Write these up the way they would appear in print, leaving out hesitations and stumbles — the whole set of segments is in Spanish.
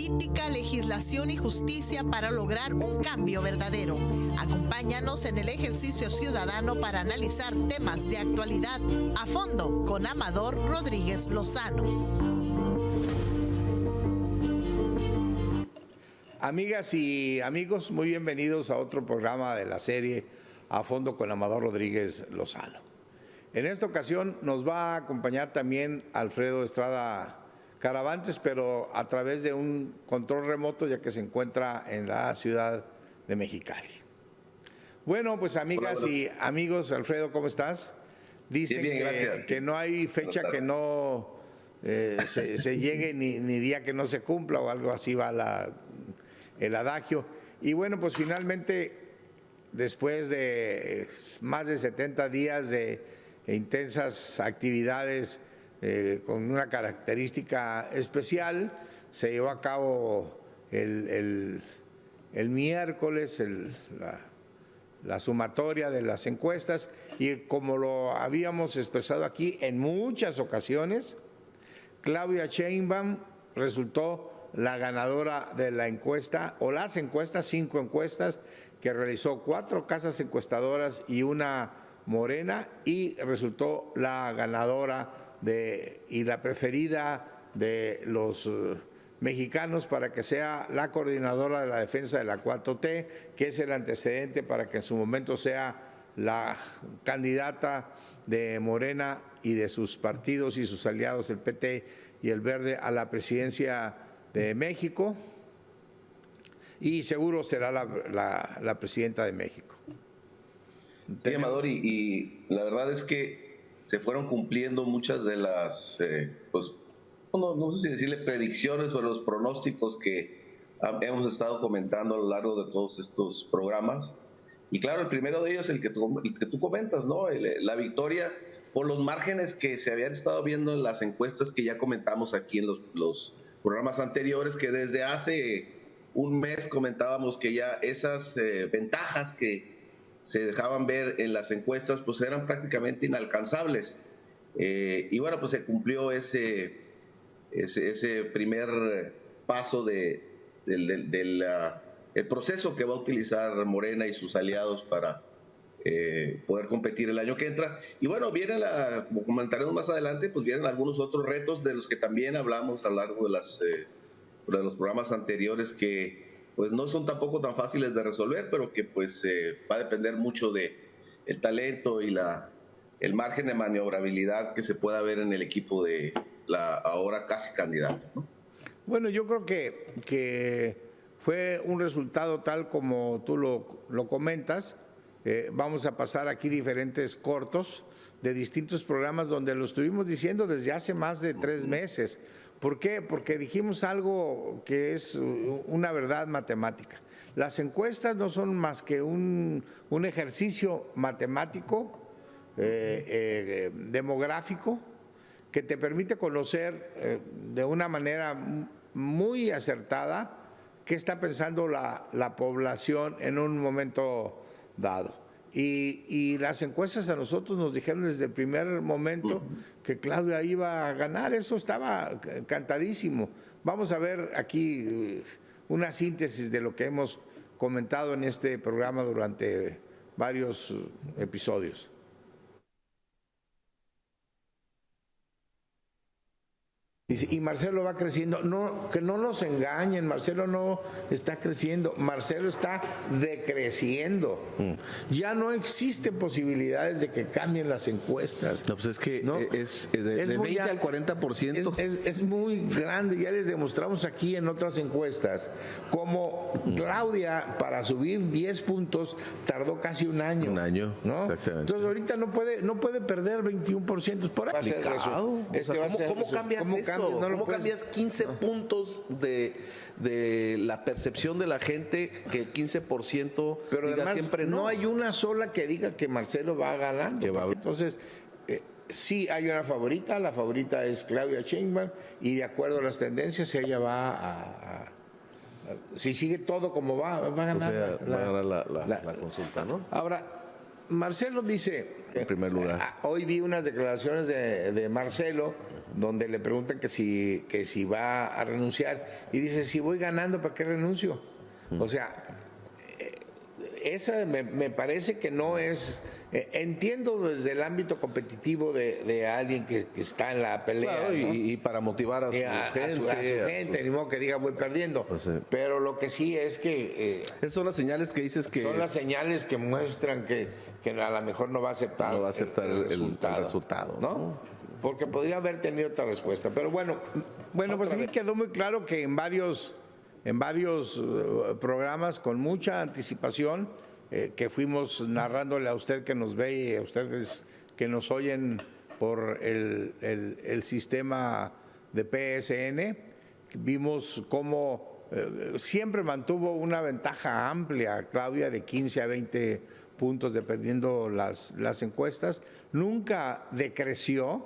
política, legislación y justicia para lograr un cambio verdadero. Acompáñanos en el ejercicio ciudadano para analizar temas de actualidad a fondo con Amador Rodríguez Lozano. Amigas y amigos, muy bienvenidos a otro programa de la serie A Fondo con Amador Rodríguez Lozano. En esta ocasión nos va a acompañar también Alfredo Estrada Caravantes, pero a través de un control remoto, ya que se encuentra en la ciudad de Mexicali. Bueno, pues amigas y amigos, Alfredo, ¿cómo estás? Dicen bien, gracias. que no hay fecha que no se llegue ni día que no se cumpla o algo así va el adagio. Y bueno, pues finalmente, después de más de 70 días de intensas actividades con una característica especial, se llevó a cabo el miércoles la sumatoria de las encuestas y como lo habíamos expresado aquí en muchas ocasiones, Claudia Sheinbaum resultó la ganadora de la encuesta o las encuestas, 5 encuestas que realizó 4 casas encuestadoras y una Morena, y resultó la ganadora y la preferida de los mexicanos para que sea la coordinadora de la defensa de la 4T, que es el antecedente para que en su momento sea la candidata de Morena y de sus partidos y sus aliados, el PT y el Verde, a la presidencia de México, y seguro será la presidenta de México. Sí, Amador, y la verdad es que se fueron cumpliendo muchas de las, pues, no sé si decirle predicciones o los pronósticos que hemos estado comentando a lo largo de todos estos programas. Y claro, el primero de ellos, el que tú comentas, ¿no? La victoria por los márgenes que se habían estado viendo en las encuestas que ya comentamos aquí en los programas anteriores, que desde hace un mes comentábamos que ya esas ventajas que se dejaban ver en las encuestas pues eran prácticamente inalcanzables. Y bueno, pues se cumplió ese primer paso del proceso que va a utilizar Morena y sus aliados para poder competir el año que entra. Y bueno, como comentaremos más adelante, pues vienen algunos otros retos de los que también hablamos a lo largo de los programas anteriores, que pues no son tampoco tan fáciles de resolver, pero que pues va a depender mucho de el talento y el margen de maniobrabilidad que se pueda ver en el equipo de la ahora casi candidata, ¿no? Bueno, yo creo que fue un resultado tal como tú lo comentas. Vamos a pasar aquí diferentes cortos de distintos programas donde lo estuvimos diciendo desde hace más de 3 meses. ¿Por qué? Porque dijimos algo que es una verdad matemática. Las encuestas no son más que un ejercicio matemático, demográfico, que te permite conocer de una manera muy acertada qué está pensando la población en un momento dado. Y las encuestas a nosotros nos dijeron desde el primer momento que Claudia iba a ganar, eso estaba cantadísimo. Vamos a ver aquí una síntesis de lo que hemos comentado en este programa durante varios episodios. Y Marcelo va creciendo, no, que no nos engañen, Marcelo no está creciendo, Marcelo está decreciendo. Ya no existen posibilidades de que cambien las encuestas. No, pues es que ¿no? es de 20 al 40%. Es muy grande, ya les demostramos aquí en otras encuestas, como Claudia para subir 10 puntos tardó casi un año. Un año, ¿no? Exactamente. Entonces ahorita no puede perder 21%. Por ahí. ¿Cómo cambias eso? ¿Cómo cambias 15 puntos de la percepción de la gente que el 15% pero diga además, siempre no? No hay una sola que diga que Marcelo va ganando. Entonces, sí hay una favorita, la favorita es Claudia Sheinbaum, y de acuerdo a las tendencias ella va si sigue todo como va a ganar. O sea, va a ganar la consulta, ¿no? Ahora, Marcelo dice, porque en primer lugar. Hoy vi unas declaraciones de Marcelo donde le preguntan que si va a renunciar y dice, si voy ganando, ¿para qué renuncio? O sea, esa me parece que no es... entiendo desde el ámbito competitivo de alguien que está en la pelea. Claro, ¿no? y para motivar a su gente. Ni modo que diga voy perdiendo. Pues sí. Pero lo que sí es que... Esas son las señales que dices que... Son las señales que muestran que a lo mejor no va a aceptar, el resultado, ¿no? Porque podría haber tenido otra respuesta. Pero bueno, pues sí quedó muy claro que en varios programas con mucha anticipación que fuimos narrándole a usted que nos ve y a ustedes que nos oyen por el sistema de PSN, vimos cómo siempre mantuvo una ventaja amplia, Claudia, de 15 a 20 puntos dependiendo las encuestas, nunca decreció,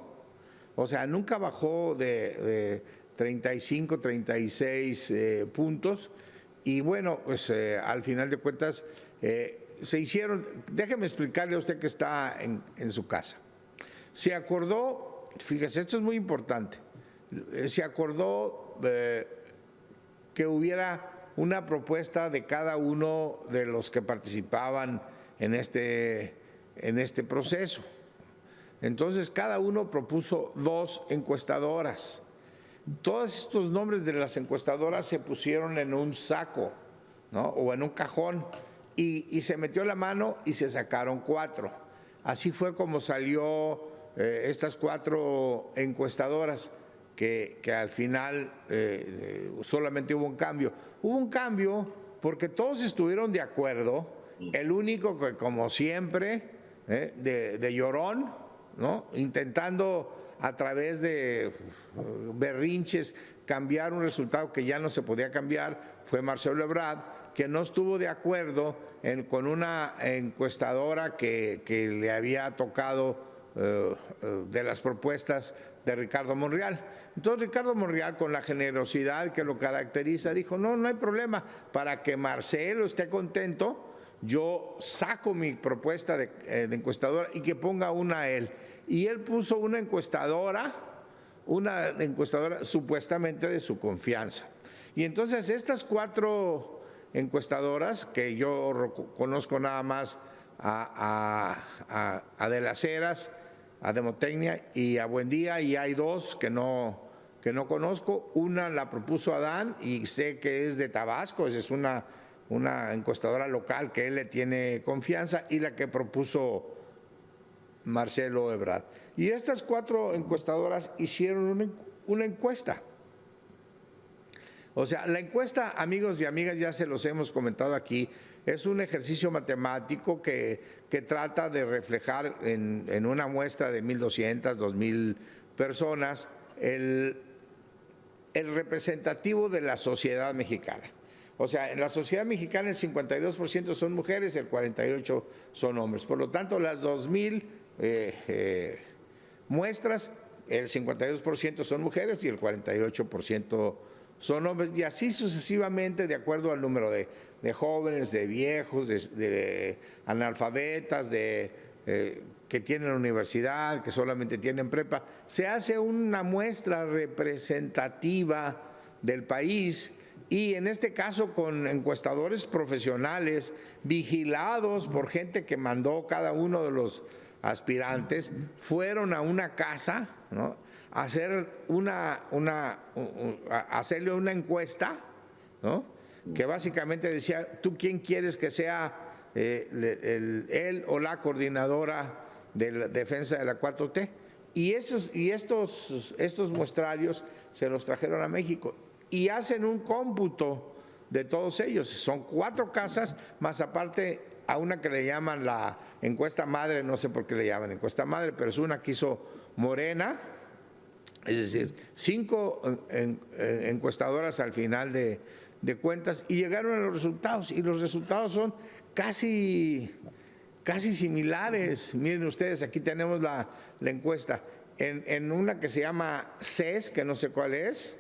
o sea, nunca bajó de 35, 36 puntos y bueno, pues al final de cuentas se hicieron, déjeme explicarle a usted que está en su casa, se acordó, fíjese, esto es muy importante, se acordó que hubiera una propuesta de cada uno de los que participaban en este proceso. Entonces, cada uno propuso 2 encuestadoras. Todos estos nombres de las encuestadoras se pusieron en un saco, ¿no? O en un cajón, y se metió la mano y se sacaron 4. Así fue como salió estas 4 encuestadoras, que al final solamente hubo un cambio. Hubo un cambio porque todos estuvieron de acuerdo. El único que, como siempre, de llorón, ¿no? Intentando a través de berrinches cambiar un resultado que ya no se podía cambiar, fue Marcelo Ebrard, que no estuvo de acuerdo con una encuestadora que le había tocado de las propuestas de Ricardo Monreal. Entonces Ricardo Monreal, con la generosidad que lo caracteriza, dijo, no hay problema, para que Marcelo esté contento, yo saco mi propuesta de encuestadora y que ponga una a él. Y él puso una encuestadora supuestamente de su confianza. Y entonces estas 4 encuestadoras, que yo conozco nada más a De las Heras, a Demotecnia y a Buendía, y hay 2 que no conozco. Una la propuso Adán y sé que es de Tabasco, es una encuestadora local que él le tiene confianza, y la que propuso Marcelo Ebrard. Y estas 4 encuestadoras hicieron una encuesta. O sea, la encuesta, amigos y amigas, ya se los hemos comentado aquí, es un ejercicio matemático que trata de reflejar en una muestra de 1,200, 2,000 personas el representativo de la sociedad mexicana. O sea, en la sociedad mexicana el 52% son mujeres, el 48% son hombres. Por lo tanto, las 2,000 muestras, el 52% son mujeres y el 48% son hombres, y así sucesivamente de acuerdo al número de jóvenes, de viejos, de analfabetas, que tienen universidad, que solamente tienen prepa. Se hace una muestra representativa del país, y en este caso con encuestadores profesionales, vigilados por gente que mandó cada uno de los aspirantes, fueron a una casa, ¿no?, a hacer hacerle una encuesta, ¿no?, que básicamente decía, ¿tú quién quieres que sea él o la coordinadora de la defensa de la 4T? Y estos muestrarios se los trajeron a México y hacen un cómputo de todos ellos. Son 4 casas, más aparte a una que le llaman la encuesta madre, no sé por qué le llaman encuesta madre, pero es una que hizo Morena, es decir, 5 encuestadoras al final de cuentas, y llegaron a los resultados, y los resultados son casi similares. Miren ustedes, aquí tenemos la encuesta, en una que se llama CES, que no sé cuál es,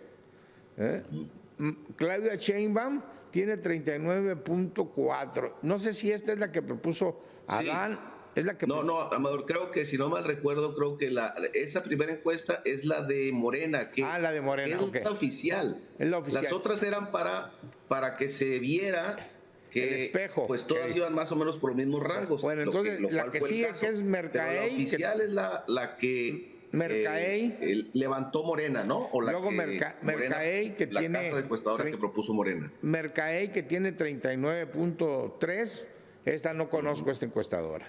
Claudia Sheinbaum tiene 39.4. No sé si esta es la que propuso Adán Es la que... No, Amador, creo que si no mal recuerdo, creo que esa primera encuesta es la de Morena, que la de Morena, es la oficial. Es la oficial. Las otras eran para que se viera que el espejo, pues todas iban más o menos por los mismos rangos. Bueno, entonces la que sigue, que es Mercaey. La oficial es la que Mercaey levantó Morena, ¿no? O la luego Mercaey, que la tiene... La casa encuestadora que propuso Morena. Mercaey, que tiene 39.3, esta no conozco, esta encuestadora.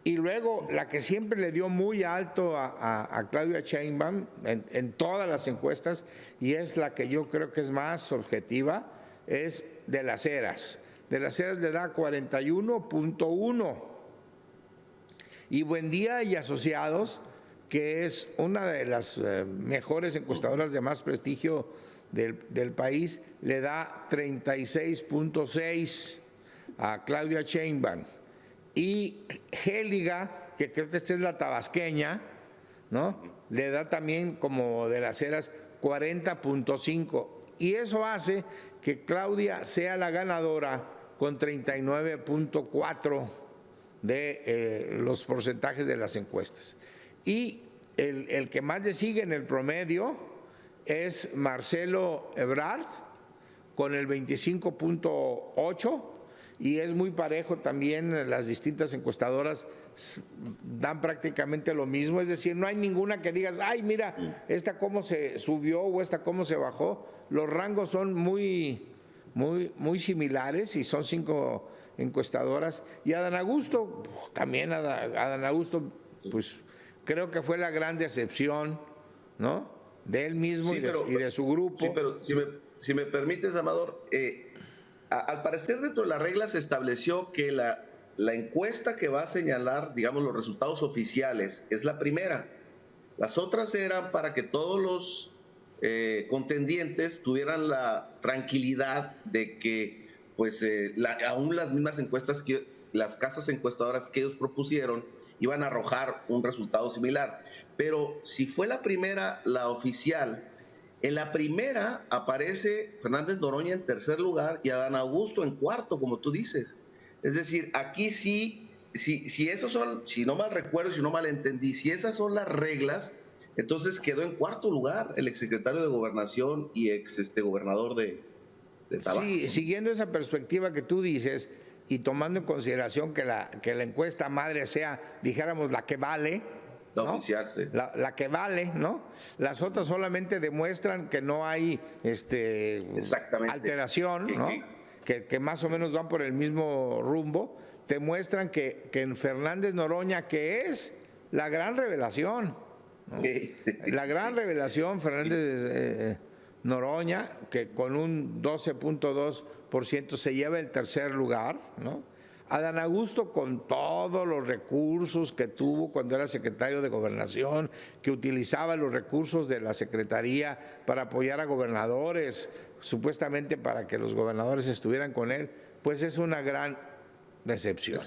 Y luego la que siempre le dio muy alto a Claudia Sheinbaum en todas las encuestas, y es la que yo creo que es más objetiva, es de las Heras. De las Heras le da 41.1. Y Buendía y Asociados, que es una de las mejores encuestadoras de más prestigio del país, le da 36.6 a Claudia Sheinbaum. Y Géliga, que creo que esta es la tabasqueña, ¿no? Le da también, como de las Heras, 40.5. Y eso hace que Claudia sea la ganadora con 39.4 de los porcentajes de las encuestas. Y el que más le sigue en el promedio es Marcelo Ebrard con el 25.8, y es muy parejo también. Las distintas encuestadoras dan prácticamente lo mismo, es decir, no hay ninguna que digas, ay, mira, esta cómo se subió o esta cómo se bajó. Los rangos son muy similares y son 5 encuestadoras. Y Adán Augusto, también Adán Augusto, pues creo que fue la gran decepción, ¿no? De él mismo y de su grupo. Sí, pero si me permites, Amador, al parecer dentro de las reglas se estableció que la encuesta que va a señalar, digamos, los resultados oficiales es la primera. Las otras eran para que todos los contendientes tuvieran la tranquilidad de que, pues, aún las mismas encuestas, las casas encuestadoras que ellos propusieron, iban a arrojar un resultado similar. Pero si fue la primera, la oficial, en la primera aparece Fernández Noroña en tercer lugar y Adán Augusto en cuarto, como tú dices. Es decir, aquí sí, si esos son, si no mal recuerdo, si no mal entendí, si esas son las reglas, entonces quedó en cuarto lugar el exsecretario de Gobernación y gobernador de Tabasco. Sí, siguiendo esa perspectiva que tú dices y tomando en consideración que la encuesta madre sea, dijéramos, la que vale, la ¿no? oficial, sí. La que vale, ¿no? Las otras solamente demuestran que no hay alteración, ¿no? Que más o menos van por el mismo rumbo. Te muestran que en Fernández Noroña, que es la gran revelación, ¿no? La gran revelación, Fernández Noroña, que con un 12.2% se lleva el tercer lugar, ¿no? Adán Augusto, con todos los recursos que tuvo cuando era secretario de Gobernación, que utilizaba los recursos de la Secretaría para apoyar a gobernadores, supuestamente para que los gobernadores estuvieran con él, pues es una gran decepción.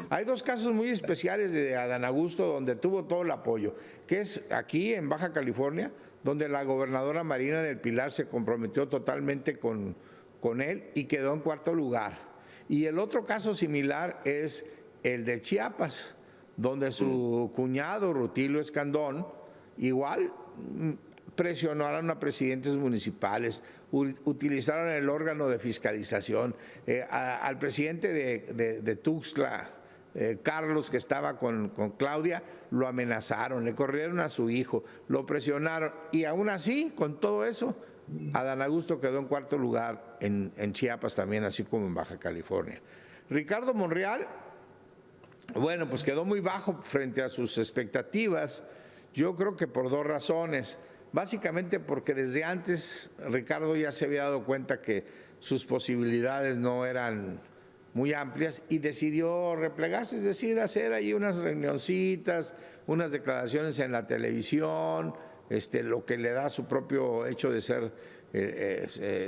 Hay 2 casos muy especiales de Adán Augusto donde tuvo todo el apoyo, que es aquí en Baja California, donde la gobernadora Marina del Pilar se comprometió totalmente con él y quedó en cuarto lugar. Y el otro caso similar es el de Chiapas, donde su cuñado Rutilio Escandón igual presionaron a presidentes municipales, utilizaron el órgano de fiscalización. Al presidente de Tuxtla, Carlos, que estaba con Claudia, lo amenazaron, le corrieron a su hijo, lo presionaron, y aún así, con todo eso, Adán Augusto quedó en cuarto lugar en Chiapas también, así como en Baja California. Ricardo Monreal, bueno, pues quedó muy bajo frente a sus expectativas, yo creo que por 2 razones. Básicamente porque desde antes Ricardo ya se había dado cuenta que sus posibilidades no eran muy amplias y decidió replegarse, es decir, hacer ahí unas reunioncitas, unas declaraciones en la televisión, lo que le da su propio hecho de ser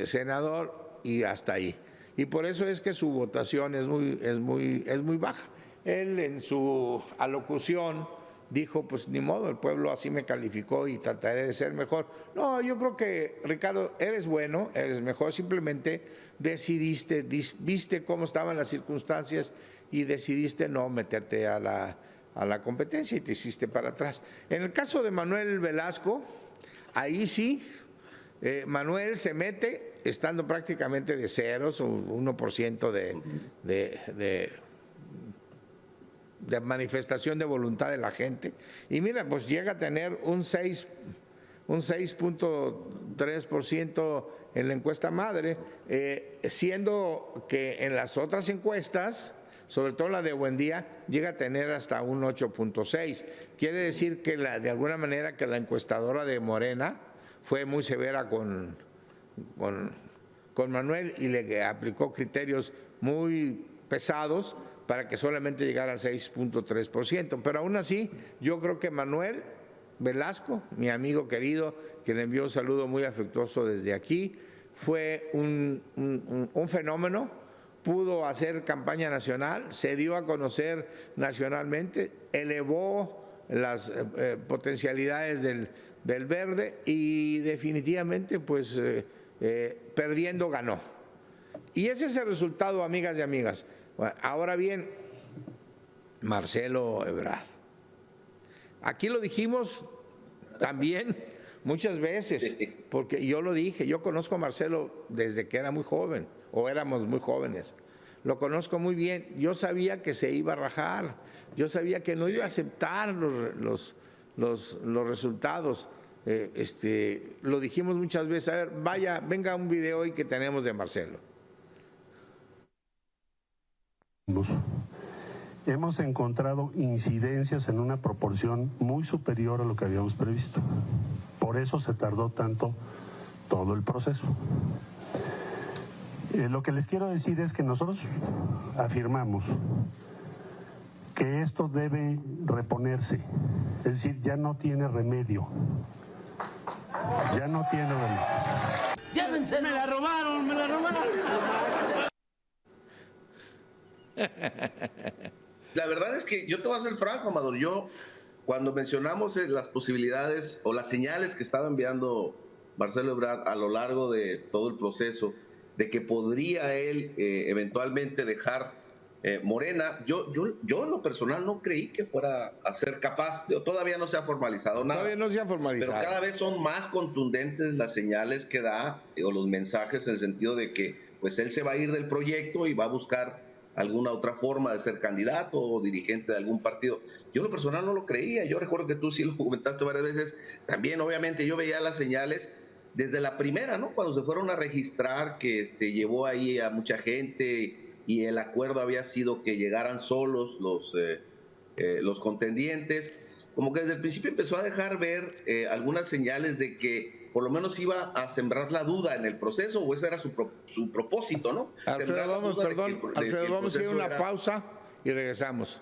senador, y hasta ahí. Y por eso es que su votación es muy baja. Él en su alocución dijo, pues ni modo, el pueblo así me calificó y trataré de ser mejor. No, yo creo que, Ricardo, eres bueno, eres mejor, simplemente decidiste, viste cómo estaban las circunstancias y decidiste no meterte a la competencia y te hiciste para atrás. En el caso de Manuel Velasco, ahí sí, Manuel se mete estando prácticamente de ceros, o 1% de manifestación de voluntad de la gente. Y mira, pues llega a tener un 6.3% en la encuesta madre, siendo que en las otras encuestas, sobre todo la de Buendía, llega a tener hasta un 8.6. Quiere decir que de alguna manera que la encuestadora de Morena fue muy severa con Manuel y le aplicó criterios muy pesados para que solamente llegara al 6.3%. Pero aún así, yo creo que Manuel Velasco, mi amigo querido, que le envió un saludo muy afectuoso desde aquí, fue un fenómeno, pudo hacer campaña nacional, se dio a conocer nacionalmente, elevó las potencialidades del Verde y definitivamente, pues, perdiendo ganó. Y ese es el resultado, amigas y amigas. Ahora bien, Marcelo Ebrard. Aquí lo dijimos también muchas veces, porque yo lo dije, yo conozco a Marcelo desde que era muy joven, o éramos muy jóvenes. Lo conozco muy bien. Yo sabía que se iba a rajar, yo sabía que no iba a aceptar los resultados. Lo dijimos muchas veces. A ver, venga un video hoy que tenemos de Marcelo. Hemos encontrado incidencias en una proporción muy superior a lo que habíamos previsto. Por eso se tardó tanto todo el proceso. Lo que les quiero decir es que nosotros afirmamos que esto debe reponerse, es decir, ya no tiene remedio. Ya no tiene remedio. ¡Llévense! ¡Me la robaron! ¡Me la robaron! La verdad es que yo te voy a ser franco, Amador. Yo, cuando mencionamos las posibilidades o las señales que estaba enviando Marcelo Ebrard a lo largo de todo el proceso, de que podría él eventualmente dejar Morena, yo en lo personal no creí que fuera a ser capaz. Todavía no se ha formalizado nada. Todavía no se ha formalizado. Pero cada vez son más contundentes las señales que da o los mensajes, en el sentido de que pues él se va a ir del proyecto y va a buscar alguna otra forma de ser candidato o dirigente de algún partido. Yo en lo personal no lo creía. Yo recuerdo que tú sí lo comentaste varias veces. También, obviamente, yo veía las señales desde la primera, ¿no? Cuando se fueron a registrar, que llevó ahí a mucha gente y el acuerdo había sido que llegaran solos los contendientes. Como que desde el principio empezó a dejar ver algunas señales de que por lo menos iba a sembrar la duda en el proceso, o ese era su propósito, ¿no? Alfredo, vamos a ir a una pausa y regresamos.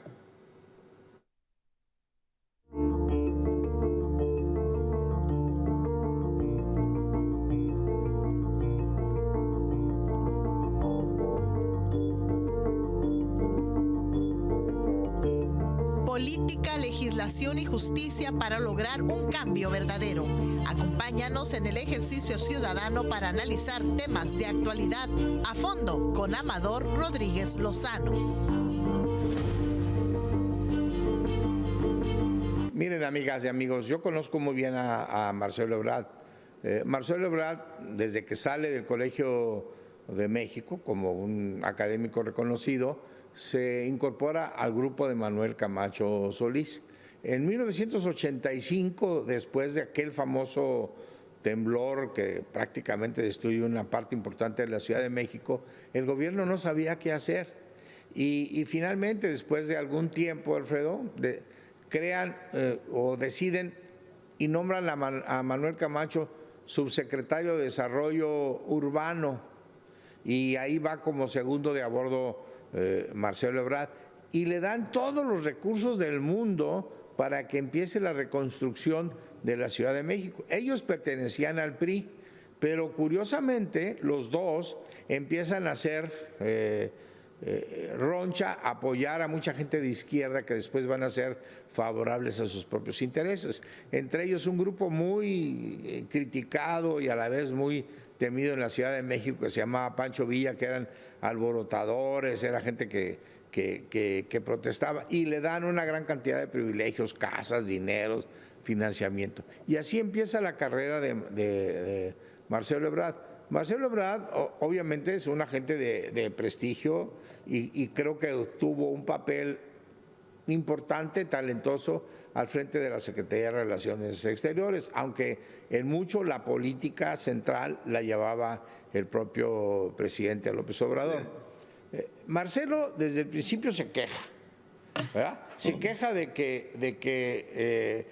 Política, legislación y justicia para lograr un cambio verdadero. Acompáñanos en el ejercicio ciudadano para analizar temas de actualidad a fondo con Amador Rodríguez Lozano. Miren, amigas y amigos, yo conozco muy bien a Marcelo Ebrard. Marcelo Ebrard, desde que sale del Colegio de México como un académico reconocido, se incorpora al grupo de Manuel Camacho Solís. En 1985, después de aquel famoso temblor que prácticamente destruyó una parte importante de la Ciudad de México, el gobierno no sabía qué hacer. Y finalmente, después de algún tiempo, Alfredo, crean o deciden y nombran a Manuel Camacho subsecretario de Desarrollo Urbano, y ahí va como segundo de a bordo Marcelo Ebrard, y le dan todos los recursos del mundo para que empiece la reconstrucción de la Ciudad de México. Ellos pertenecían al PRI, pero curiosamente los dos empiezan a hacer roncha, apoyar a mucha gente de izquierda que después van a ser favorables a sus propios intereses. Entre ellos un grupo muy criticado y a la vez muy temido en la Ciudad de México, que se llamaba Pancho Villa, que eran alborotadores, era gente que que protestaba, y le dan una gran cantidad de privilegios, casas, dineros, financiamiento. Y así empieza la carrera de Marcelo Ebrard. Marcelo Ebrard obviamente es un agente de prestigio y creo que tuvo un papel importante, talentoso al frente de la Secretaría de Relaciones Exteriores, aunque en mucho la política central la llevaba el propio presidente López Obrador. Sí. Marcelo desde el principio se queja, ¿verdad? Se queja de que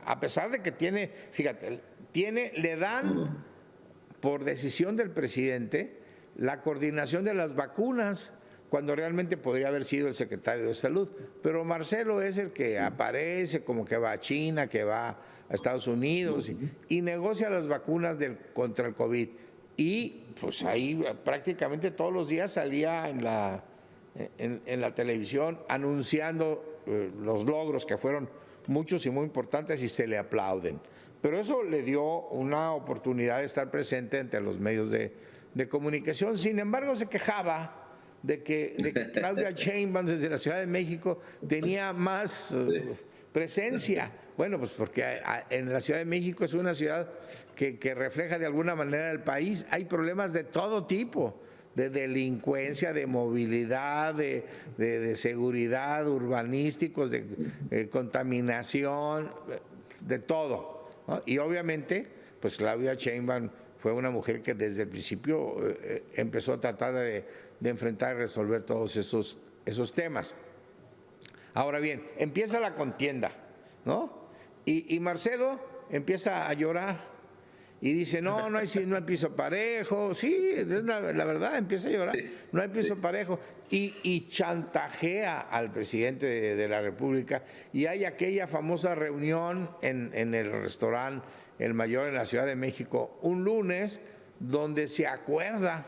a pesar de que tiene, fíjate, le dan por decisión del presidente la coordinación de las vacunas, cuando realmente podría haber sido el secretario de Salud. Pero Marcelo es el que aparece como que va a China, que va a Estados Unidos y negocia las vacunas contra el COVID. Y pues ahí prácticamente todos los días salía en la televisión anunciando los logros, que fueron muchos y muy importantes, y se le aplauden. Pero eso le dio una oportunidad de estar presente ante los medios de comunicación. Sin embargo, se quejaba de que Claudia Sheinbaum desde la Ciudad de México tenía más presencia. Bueno, pues porque en la Ciudad de México es una ciudad que refleja de alguna manera el país. Hay problemas de todo tipo, de delincuencia, de movilidad, de seguridad, urbanísticos, de contaminación, de todo, ¿no? Y obviamente, pues Claudia Sheinbaum fue una mujer que desde el principio empezó a tratar de enfrentar y resolver todos esos temas. Ahora bien, empieza la contienda, ¿no? Y Marcelo empieza a llorar y dice, no hay piso parejo. Sí, es la verdad, empieza a llorar. No hay piso parejo. Y chantajea al presidente de la República. Y hay aquella famosa reunión en el restaurante El Mayor en la Ciudad de México un lunes, donde se acuerda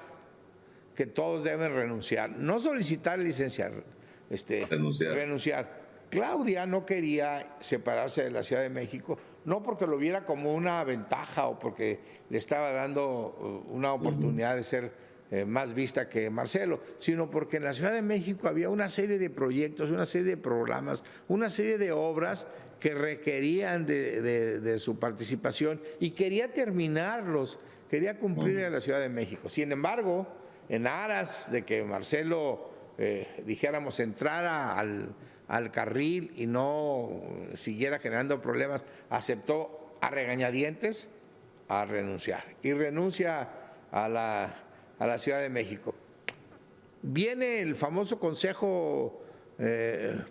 que todos deben renunciar, no solicitar licenciar, renunciar. Claudia no quería separarse de la Ciudad de México, no porque lo viera como una ventaja o porque le estaba dando una oportunidad de ser más vista que Marcelo, sino porque en la Ciudad de México había una serie de proyectos, una serie de programas, una serie de obras que requerían de su participación y quería terminarlos, quería cumplir en la Ciudad de México. Sin embargo, en aras de que Marcelo, dijéramos, entrara al carril y no siguiera generando problemas, aceptó a regañadientes a renunciar y renuncia a la Ciudad de México. Viene el famoso Consejo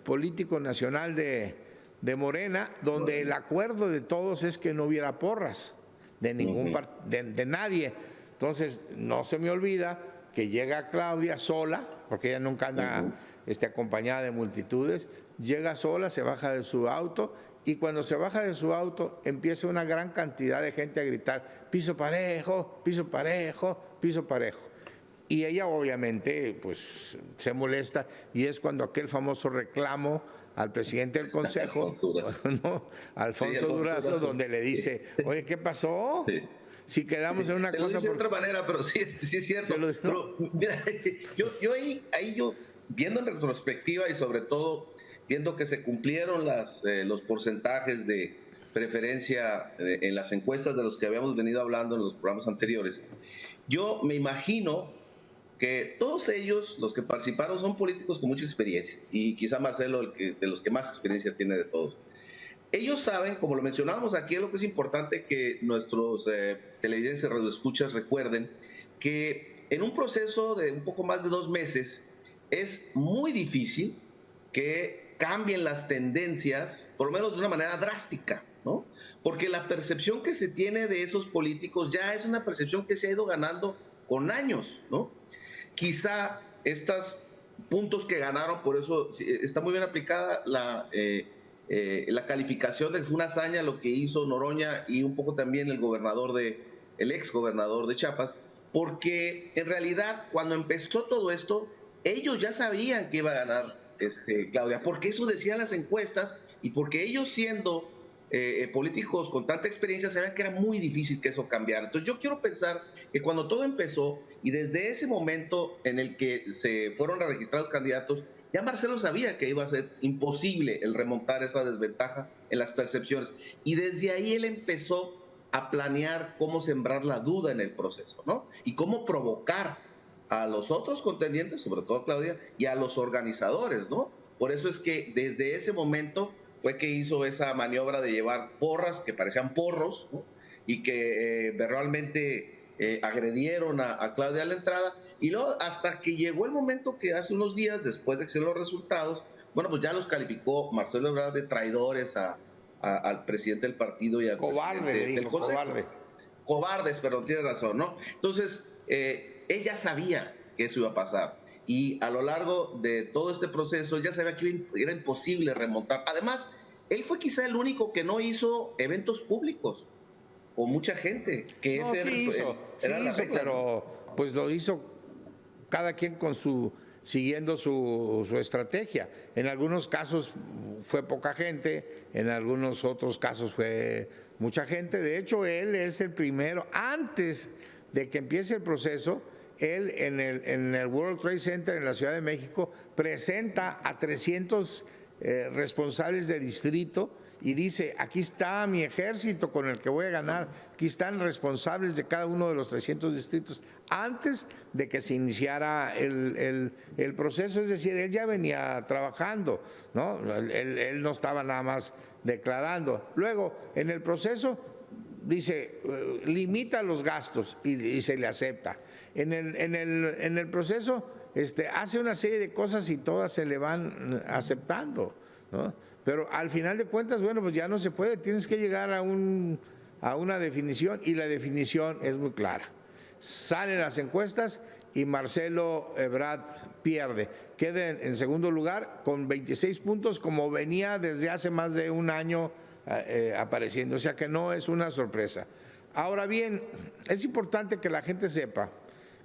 Político Nacional de Morena, donde el acuerdo de todos es que no hubiera porras de nadie. Entonces, no se me olvida que llega Claudia sola, porque ella nunca anda acompañada de multitudes, llega sola, se baja de su auto, y cuando se baja de su auto empieza una gran cantidad de gente a gritar, piso parejo, piso parejo, piso parejo. Y ella obviamente pues se molesta, y es cuando aquel famoso reclamo al presidente del Consejo, Alfonso Durazo, donde le dice, oye, ¿qué pasó? Si quedamos en una cosa... Se lo dice de otra manera, pero sí es cierto. Pero, mira, yo ahí viendo en retrospectiva y sobre todo viendo que se cumplieron los porcentajes de preferencia en las encuestas de los que habíamos venido hablando en los programas anteriores, yo me imagino que todos ellos, los que participaron, son políticos con mucha experiencia, y quizá Marcelo de los que más experiencia tiene de todos. Ellos saben, como lo mencionábamos aquí, es lo que es importante que nuestros televidentes radioescuchas recuerden, que en un proceso de un poco más de 2 meses es muy difícil que cambien las tendencias, por lo menos de una manera drástica, ¿no? Porque la percepción que se tiene de esos políticos ya es una percepción que se ha ido ganando con años, ¿no? Quizá estos puntos que ganaron, por eso está muy bien aplicada la calificación de que fue una hazaña lo que hizo Noroña y un poco también el ex gobernador de Chiapas, porque en realidad cuando empezó todo esto, ellos ya sabían que iba a ganar Claudia, porque eso decían las encuestas y porque ellos siendo políticos con tanta experiencia sabían que era muy difícil que eso cambiara. Entonces yo quiero pensar que cuando todo empezó y desde ese momento en el que se fueron a registrar los candidatos, ya Marcelo sabía que iba a ser imposible el remontar esa desventaja en las percepciones. Y desde ahí él empezó a planear cómo sembrar la duda en el proceso, ¿no? Y cómo provocar a los otros contendientes, sobre todo a Claudia, y a los organizadores, ¿no? Por eso es que desde ese momento fue que hizo esa maniobra de llevar porras que parecían porros, ¿no? Y que verbalmente agredieron a Claudia a la entrada, y luego hasta que llegó el momento que hace unos días, después de que se los resultados, bueno, pues ya los calificó Marcelo Ebrard de traidores al presidente del partido y al cobarde, presidente del Consejo. Cobarde. Cobardes, pero tiene razón, ¿no? Entonces, ella sabía que eso iba a pasar, y a lo largo de todo este proceso ya sabía que era imposible remontar. Además, él fue quizá el único que no hizo eventos públicos con mucha gente. Que no, ese sí hizo, pero pues lo hizo cada quien siguiendo su estrategia. En algunos casos fue poca gente, en algunos otros casos fue mucha gente. De hecho, él es el primero, antes de que empiece el proceso, él en el World Trade Center en la Ciudad de México presenta a 300 responsables de distrito y dice: aquí está mi ejército con el que voy a ganar, aquí están responsables de cada uno de los 300 distritos, antes de que se iniciara el proceso. Es decir, él ya venía trabajando, ¿no? Él no estaba nada más declarando. Luego, en el proceso, dice, limita los gastos y se le acepta. En el proceso hace una serie de cosas y todas se le van aceptando, ¿no? Pero al final de cuentas, bueno, pues ya no se puede, tienes que llegar a una definición, y la definición es muy clara. Salen las encuestas y Marcelo Ebrard pierde, queda en segundo lugar con 26 puntos, como venía desde hace más de un año apareciendo, o sea que no es una sorpresa. Ahora bien, es importante que la gente sepa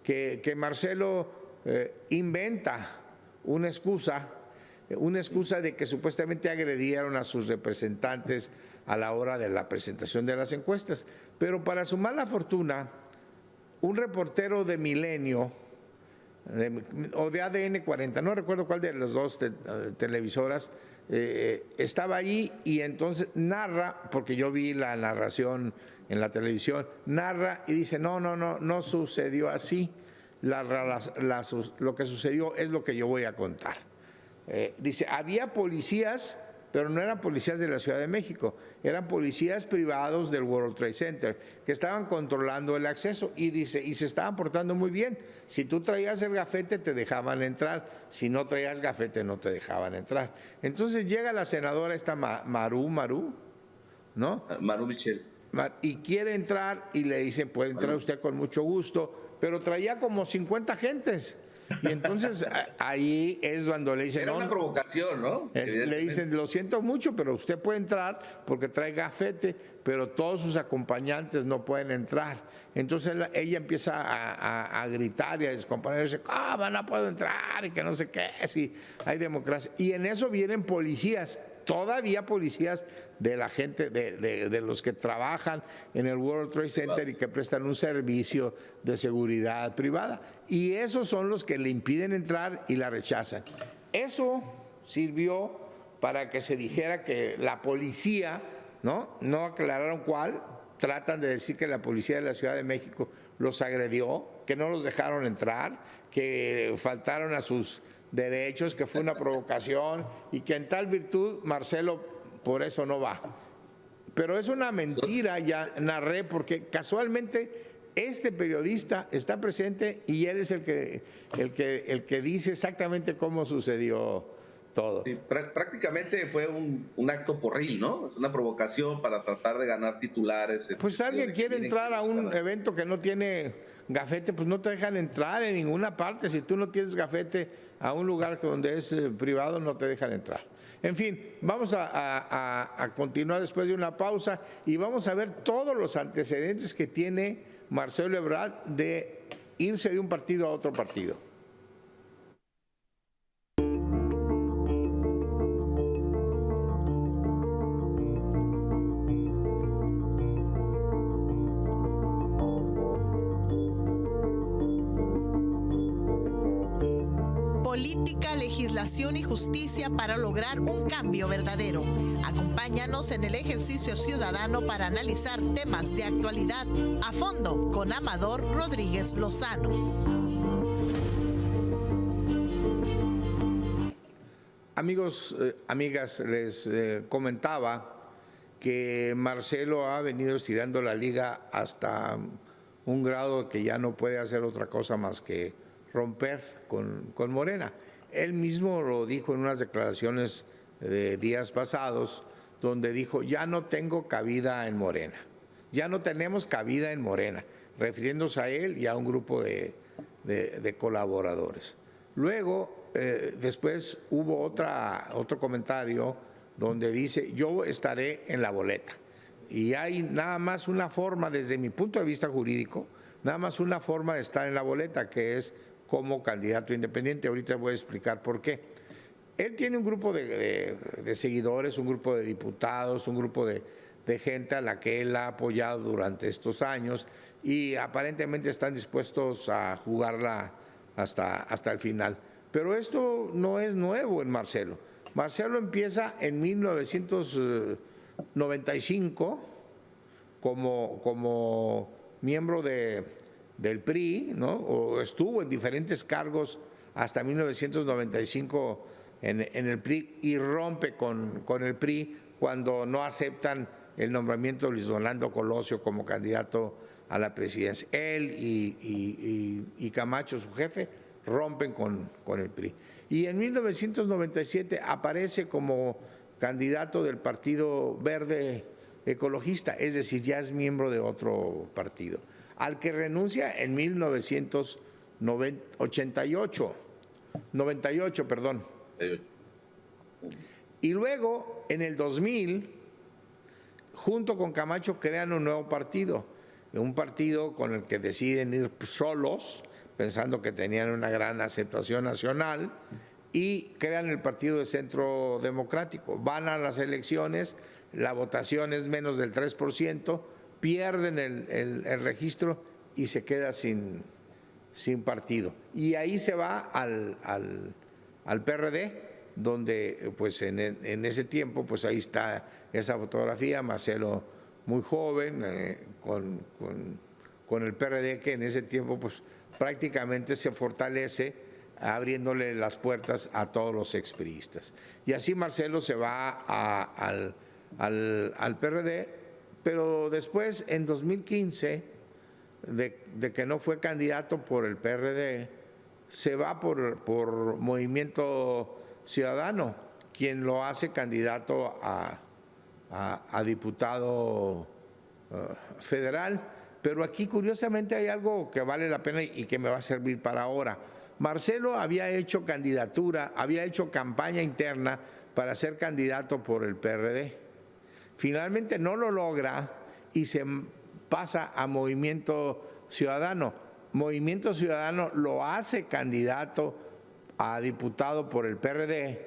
que Marcelo inventa una excusa de que supuestamente agredieron a sus representantes a la hora de la presentación de las encuestas. Pero para su mala fortuna, un reportero de Milenio o de ADN 40, no recuerdo cuál de las dos televisoras, estaba allí y entonces narra, porque yo vi la narración en la televisión, narra y dice: no sucedió así, lo que sucedió es lo que yo voy a contar. Dice, había policías, pero no eran policías de la Ciudad de México, eran policías privados del World Trade Center que estaban controlando el acceso, y dice, y se estaban portando muy bien. Si tú traías el gafete te dejaban entrar, si no traías gafete no te dejaban entrar. Entonces llega la senadora esta Maru, ¿no? Maru Michel. Y quiere entrar y le dicen, puede entrar usted con mucho gusto, pero traía como 50 gentes. Y entonces ahí es cuando le dicen... Era una provocación, ¿no? Le dicen, lo siento mucho, pero usted puede entrar porque trae gafete, pero todos sus acompañantes no pueden entrar. Entonces ella empieza a gritar y a descomponerse, no puedo entrar, y que no sé qué, si hay democracia. Y en eso vienen policías, todavía policías de la gente, de los que trabajan en el World Trade Center y que prestan un servicio de seguridad privada. Y esos son los que le impiden entrar y la rechazan. Eso sirvió para que se dijera que la policía, no aclararon cuál, tratan de decir que la policía de la Ciudad de México los agredió, que no los dejaron entrar, que faltaron a sus derechos, que fue una provocación y que en tal virtud Marcelo por eso no va. Pero es una mentira, ya narré, porque casualmente este periodista está presente y él es el que dice exactamente cómo sucedió todo. Sí, prácticamente fue un acto porril, ¿no? Es una provocación para tratar de ganar titulares. Pues alguien quiere entrar a un evento que no tiene gafete, pues no te dejan entrar en ninguna parte. Si tú no tienes gafete a un lugar donde es privado, no te dejan entrar. En fin, vamos a continuar después de una pausa y vamos a ver todos los antecedentes que tiene Marcelo Ebrard de irse de un partido a otro partido. Política, legislación y justicia para lograr un cambio verdadero. Acompáñanos en el ejercicio ciudadano para analizar temas de actualidad a fondo con Amador Rodríguez Lozano. Amigos, amigas, les comentaba que Marcelo ha venido estirando la liga hasta un grado que ya no puede hacer otra cosa más que romper con Morena. Él mismo lo dijo en unas declaraciones de días pasados, donde dijo, ya no tengo cabida en Morena, ya no tenemos cabida en Morena, refiriéndose a él y a un grupo de colaboradores. Luego, después hubo otro comentario donde dice, yo estaré en la boleta. Y hay nada más una forma, desde mi punto de vista jurídico, nada más una forma de estar en la boleta, que es como candidato independiente. Ahorita voy a explicar por qué. Él tiene un grupo de seguidores, un grupo de diputados, un grupo de gente a la que él ha apoyado durante estos años y aparentemente están dispuestos a jugarla hasta el final. Pero esto no es nuevo en Marcelo. Marcelo empieza en 1995 como miembro del PRI, ¿no? O estuvo en diferentes cargos hasta 1995 en el PRI y rompe con el PRI cuando no aceptan el nombramiento de Luis Donaldo Colosio como candidato a la presidencia. Él y Camacho, su jefe, rompen con el PRI. Y en 1997 aparece como candidato del Partido Verde Ecologista, es decir, ya es miembro de otro partido, al que renuncia en 1998. Y luego, en el 2000, junto con Camacho, crean un nuevo partido, un partido con el que deciden ir solos, pensando que tenían una gran aceptación nacional, y crean el Partido de Centro Democrático. Van a las elecciones, la votación es menos del 3%, pierden el registro y se queda sin partido. Y ahí se va al PRD, donde pues en ese tiempo pues ahí está esa fotografía, Marcelo muy joven, con el PRD, que en ese tiempo pues prácticamente se fortalece, abriéndole las puertas a todos los expriistas. Y así Marcelo se va al PRD, pero después, en 2015, de que no fue candidato por el PRD, se va por Movimiento Ciudadano, quien lo hace candidato a diputado federal. Pero aquí, curiosamente, hay algo que vale la pena y que me va a servir para ahora. Marcelo había hecho candidatura, había hecho campaña interna para ser candidato por el PRD. Finalmente no lo logra y se pasa a Movimiento Ciudadano. Movimiento Ciudadano lo hace candidato a diputado por el PRD,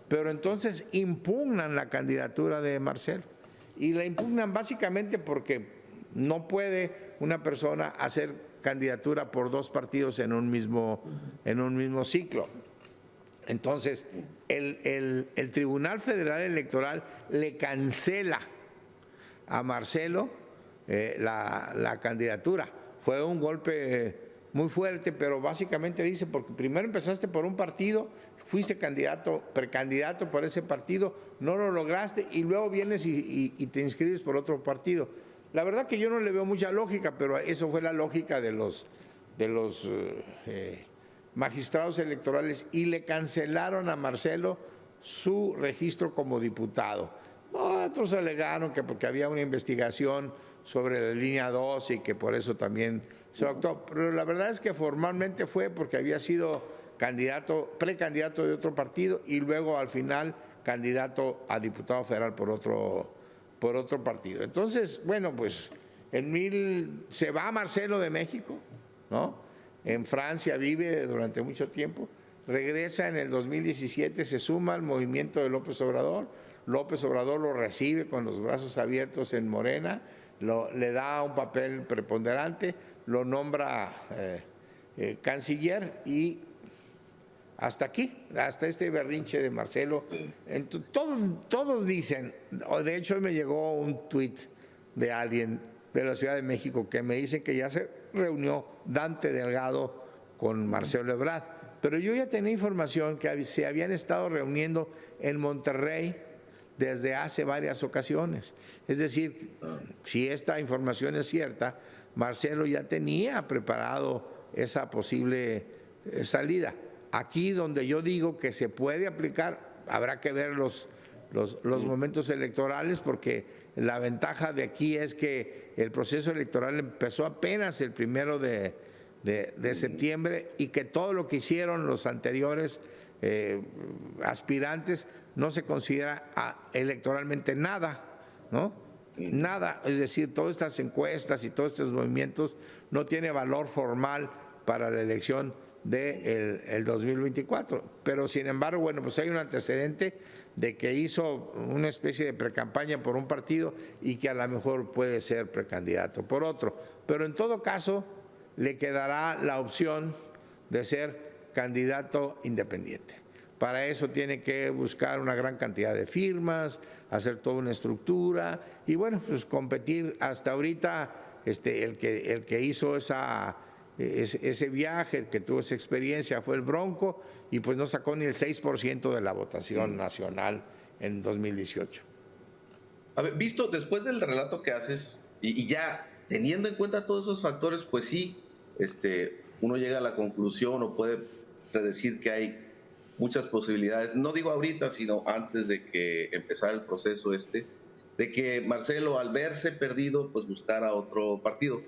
pero entonces impugnan la candidatura de Marcelo. Y la impugnan básicamente porque no puede una persona hacer candidatura por dos partidos en un mismo ciclo. Entonces, el Tribunal Federal Electoral le cancela a Marcelo la candidatura. Fue un golpe muy fuerte, pero básicamente dice, porque primero empezaste por un partido, fuiste precandidato por ese partido, no lo lograste y luego vienes y te inscribes por otro partido. La verdad que yo no le veo mucha lógica, pero eso fue la lógica de los magistrados electorales y le cancelaron a Marcelo su registro como diputado. Otros alegaron que porque había una investigación sobre la línea 12 y que por eso también se actuó. Pero la verdad es que formalmente fue porque había sido precandidato de otro partido y luego al final candidato a diputado federal por otro partido. Entonces, bueno, pues se va Marcelo de México, ¿no? En Francia vive durante mucho tiempo, regresa en el 2017, se suma al movimiento de López Obrador. López Obrador lo recibe con los brazos abiertos en Morena, le da un papel preponderante, lo nombra canciller y hasta aquí, hasta este berrinche de Marcelo. Todos dicen, de hecho hoy me llegó un tuit de alguien de la Ciudad de México que me dice que ya se reunió Dante Delgado con Marcelo Ebrard, pero yo ya tenía información que se habían estado reuniendo en Monterrey desde hace varias ocasiones. Es decir, si esta información es cierta, Marcelo ya tenía preparado esa posible salida. Aquí donde yo digo que se puede aplicar, habrá que ver los momentos electorales, porque la ventaja de aquí es que el proceso electoral empezó apenas el 1 de septiembre y que todo lo que hicieron los anteriores aspirantes no se considera electoralmente nada, ¿no? Nada, es decir, todas estas encuestas y todos estos movimientos no tiene valor formal para la elección del 2024. Pero sin embargo, bueno, pues hay un antecedente de que hizo una especie de precampaña por un partido y que a lo mejor puede ser precandidato por otro. Pero en todo caso, le quedará la opción de ser candidato independiente. Para eso tiene que buscar una gran cantidad de firmas, hacer toda una estructura y bueno, pues competir. Hasta ahorita el que hizo ese viaje, el que tuvo esa experiencia fue el Bronco y pues no sacó ni el 6% de la votación nacional en 2018. A ver, visto después del relato que haces y ya teniendo en cuenta todos esos factores, pues sí, uno llega a la conclusión o puede predecir que hay muchas posibilidades, no digo ahorita, sino antes de que empezara el proceso de que Marcelo, al verse perdido, pues buscara otro partido.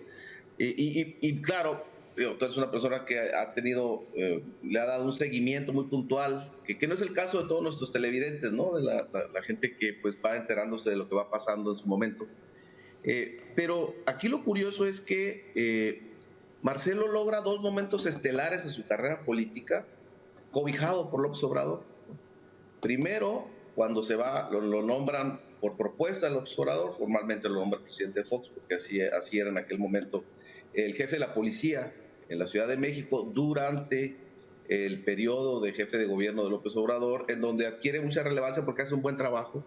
Y claro, tú eres una persona que ha tenido, le ha dado un seguimiento muy puntual, que no es el caso de todos nuestros televidentes, ¿no? De la gente que pues va enterándose de lo que va pasando en su momento. Pero aquí lo curioso es que Marcelo logra dos momentos estelares en su carrera política, cobijado por López Obrador. Primero, cuando se va, lo nombran por propuesta de López Obrador, formalmente lo nombra el presidente Fox, porque así era en aquel momento el jefe de la policía en la Ciudad de México durante el periodo de jefe de gobierno de López Obrador, en donde adquiere mucha relevancia porque hace un buen trabajo.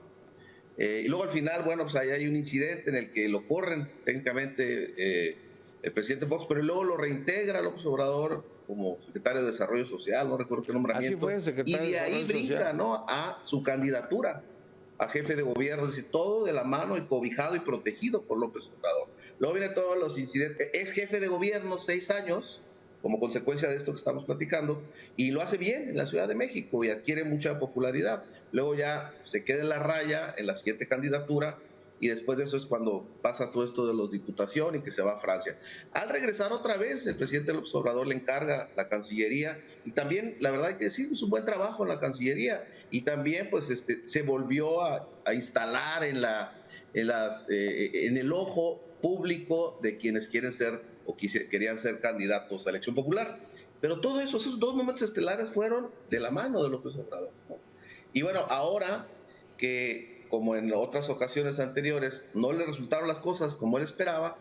Y luego al final, bueno, pues ahí hay un incidente en el que lo corren técnicamente el presidente Fox, pero luego lo reintegra López Obrador como secretario de Desarrollo Social, no recuerdo qué nombramiento. Así fue, secretario y de ahí brinca, ¿no?, a su candidatura a jefe de gobierno, es decir, todo de la mano y cobijado y protegido por López Obrador. Luego vienen todos los incidentes. Es jefe de gobierno 6 años, como consecuencia de esto que estamos platicando, y lo hace bien en la Ciudad de México y adquiere mucha popularidad. Luego ya se queda en la raya en la siguiente candidatura, y después de eso es cuando pasa todo esto de los diputación y que se va a Francia. Al regresar otra vez, el presidente López Obrador le encarga la Cancillería, y también, la verdad hay que decir, es un buen trabajo en la Cancillería, y también pues se volvió a instalar en el ojo público de quienes quieren ser o querían ser candidatos a elección popular. Pero todo eso, esos dos momentos estelares fueron de la mano de López Obrador, ¿no? Y bueno, ahora que, como en otras ocasiones anteriores, no le resultaron las cosas como él esperaba,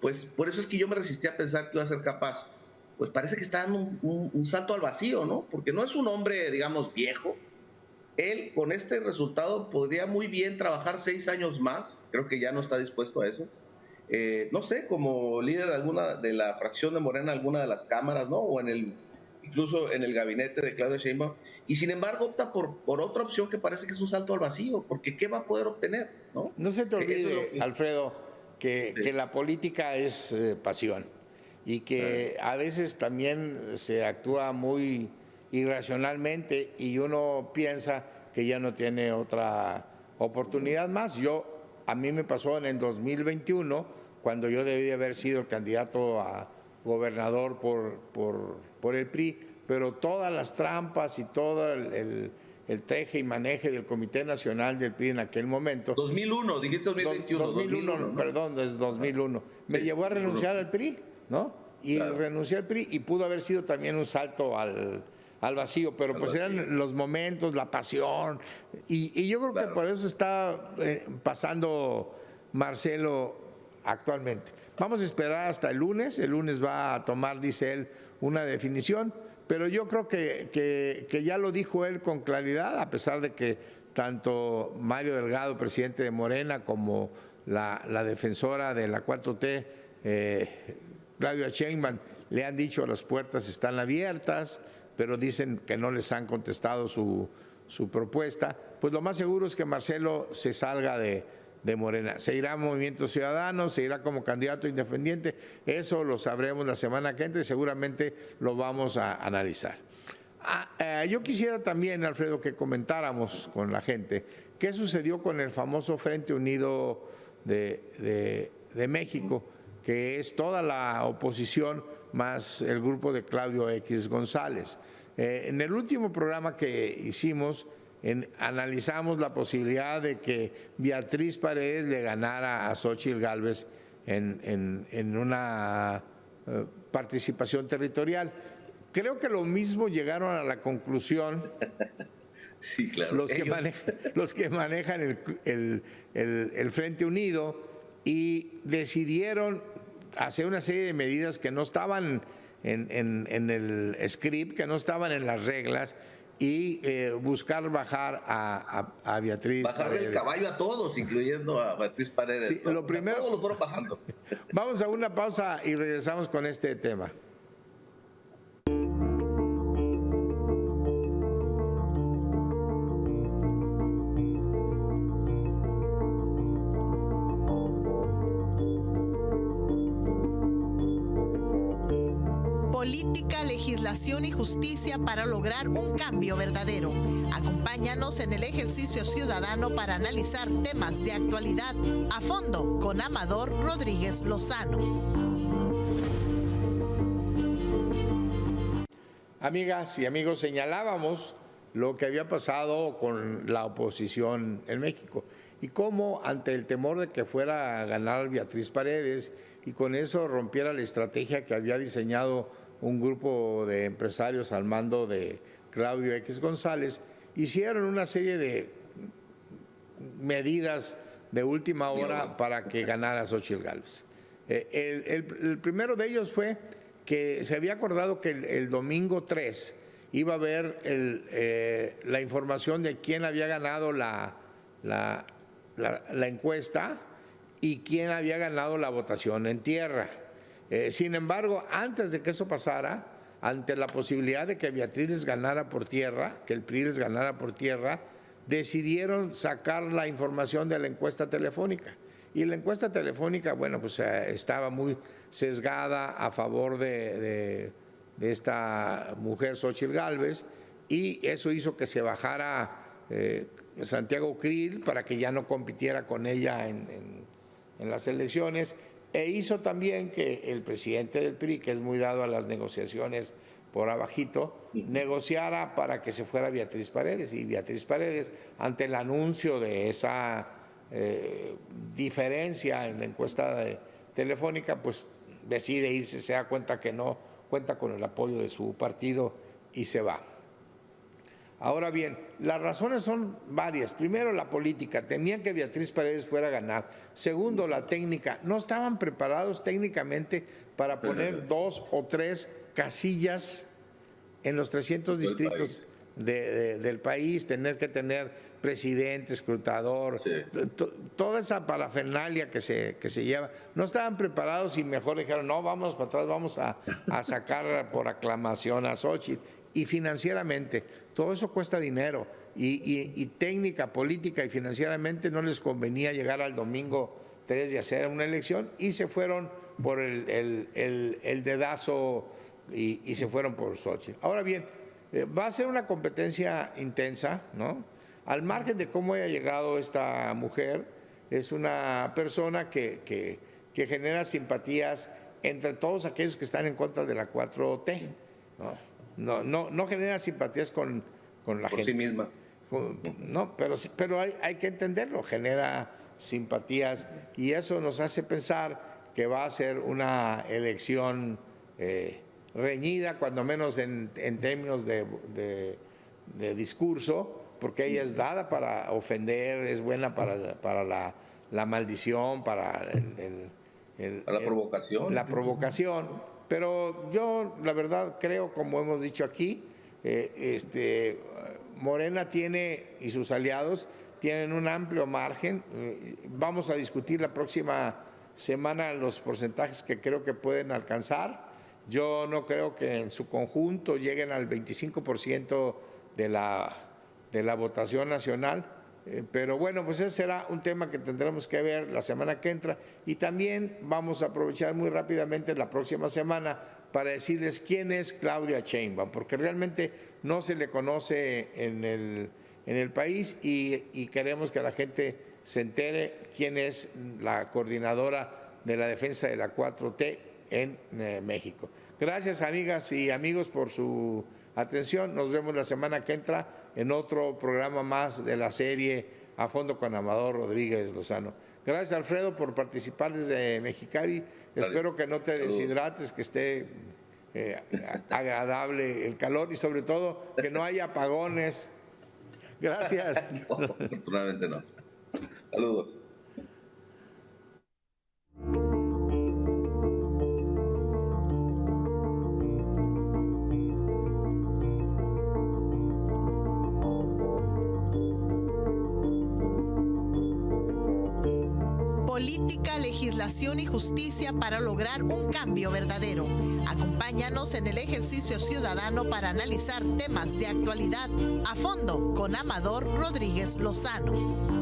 pues por eso es que yo me resistí a pensar que iba a ser capaz. Pues parece que está dando un salto al vacío, ¿no? Porque no es un hombre, digamos, viejo. Él, con este resultado, podría muy bien trabajar 6 años más. Creo que ya no está dispuesto a eso. No sé, como líder de alguna de la fracción de Morena, alguna de las cámaras, ¿no? O incluso en el gabinete de Claudia Sheinbaum. Y sin embargo opta por otra opción que parece que es un salto al vacío, porque ¿qué va a poder obtener? No se te olvide, Alfredo, que la política es pasión y que a veces también se actúa muy irracionalmente y uno piensa que ya no tiene otra oportunidad más. A mí me pasó en el 2021, cuando yo debí haber sido el candidato a gobernador por el PRI, pero todas las trampas y todo el teje y maneje del Comité Nacional del PRI en aquel momento. 2001, dijiste 2021. 2001, ¿no? Perdón, es 2001. Me llevó a renunciar al PRI, ¿no? Y claro, renuncié al PRI y pudo haber sido también un salto al vacío, pero pues eran los momentos, la pasión. Y yo creo que por eso está pasando Marcelo actualmente. Vamos a esperar hasta el lunes. El lunes va a tomar, dice él, una definición. pero yo creo que ya lo dijo él con claridad, a pesar de que tanto Mario Delgado, presidente de Morena, como la defensora de la 4T, Claudia Sheinbaum, le han dicho las puertas están abiertas, pero dicen que no les han contestado su propuesta. Pues lo más seguro es que Marcelo se salga de Morena. Se irá a Movimiento Ciudadano, se irá como candidato independiente. Eso lo sabremos la semana que entra y seguramente lo vamos a analizar. Yo quisiera también, Alfredo, que comentáramos con la gente qué sucedió con el famoso Frente Unido de México, que es toda la oposición más el grupo de Claudio X González. En el último programa que hicimos, analizamos la posibilidad de que Beatriz Paredes le ganara a Xóchitl Gálvez en una participación territorial. Creo que lo mismo llegaron a la conclusión sí, claro. los que manejan el Frente Unido y decidieron hacer una serie de medidas que no estaban en el script, que no estaban en las reglas, y buscar bajar a Beatriz bajar Paredes. El caballo a todos, incluyendo a Beatriz Paredes. Sí, lo primero, todos lo fueron bajando. Vamos a una pausa y regresamos con este tema. Política, legislación y justicia para lograr un cambio verdadero. Acompáñanos en el ejercicio ciudadano para analizar temas de actualidad a fondo con Amador Rodríguez Lozano. Amigas y amigos, señalábamos lo que había pasado con la oposición en México y cómo ante el temor de que fuera a ganar Beatriz Paredes y con eso rompiera la estrategia que había diseñado un grupo de empresarios al mando de Claudio X González, hicieron una serie de medidas de última hora para que ganara Xóchitl Gálvez. El primero de ellos fue que se había acordado que el domingo 3 iba a haber la información de quién había ganado la encuesta y quién había ganado la votación en tierra. Sin embargo, antes de que eso pasara, ante la posibilidad de que Beatriz les ganara por tierra, que el PRI les ganara por tierra, decidieron sacar la información de la encuesta telefónica. Y la encuesta telefónica, bueno, pues estaba muy sesgada a favor de esta mujer, Xóchitl Gálvez, y eso hizo que se bajara Santiago Krill para que ya no compitiera con ella en las elecciones. E hizo también que el presidente del PRI, que es muy dado a las negociaciones por abajito, negociara para que se fuera Beatriz Paredes. Y Beatriz Paredes, ante el anuncio de esa diferencia en la encuesta telefónica, pues decide irse, se da cuenta que no cuenta con el apoyo de su partido y se va. Ahora bien, las razones son varias. Primero, la política. Temían que Beatriz Paredes fuera a ganar. Segundo, la técnica. No estaban preparados técnicamente para poner 2 o 3 casillas en los 300 distritos del país, tener que tener presidente, escrutador, sí. Toda esa parafernalia que se lleva. No estaban preparados y mejor dijeron, no, vamos para atrás, vamos a sacar por aclamación a Xóchitl. Y financieramente, todo eso cuesta dinero y técnica, política y financieramente no les convenía llegar al domingo 3 de hacer una elección y se fueron por el dedazo y se fueron por Xóchitl. Ahora bien, va a ser una competencia intensa, ¿no? Al margen de cómo haya llegado esta mujer, es una persona que genera simpatías entre todos aquellos que están en contra de la 4T, ¿no? No genera simpatías con la gente. Por sí misma. No, pero hay que entenderlo, genera simpatías y eso nos hace pensar que va a ser una elección reñida, cuando menos en términos de discurso, porque ella es dada para ofender, es buena para la maldición, para la provocación. La provocación. Pero yo, la verdad, creo, como hemos dicho aquí, Morena tiene, y sus aliados, tienen un amplio margen. Vamos a discutir la próxima semana los porcentajes que creo que pueden alcanzar. Yo no creo que en su conjunto lleguen al 25% de la votación nacional, pero bueno, pues ese será un tema que tendremos que ver la semana que entra, y también vamos a aprovechar muy rápidamente la próxima semana para decirles quién es Claudia Sheinbaum, porque realmente no se le conoce en el país, y queremos que la gente se entere quién es la coordinadora de la defensa de la 4T en México. Gracias, amigas y amigos, por su atención. Nos vemos la semana que entra en otro programa más de la serie A Fondo con Amador Rodríguez Lozano. Gracias, Alfredo, por participar desde Mexicali. Vale. Espero que no te deshidrates, que esté agradable el calor, y sobre todo que no haya apagones. Gracias. No, afortunadamente no. Saludos. Política, legislación y justicia para lograr un cambio verdadero. Acompáñanos en el ejercicio ciudadano para analizar temas de actualidad a fondo con Amador Rodríguez Lozano.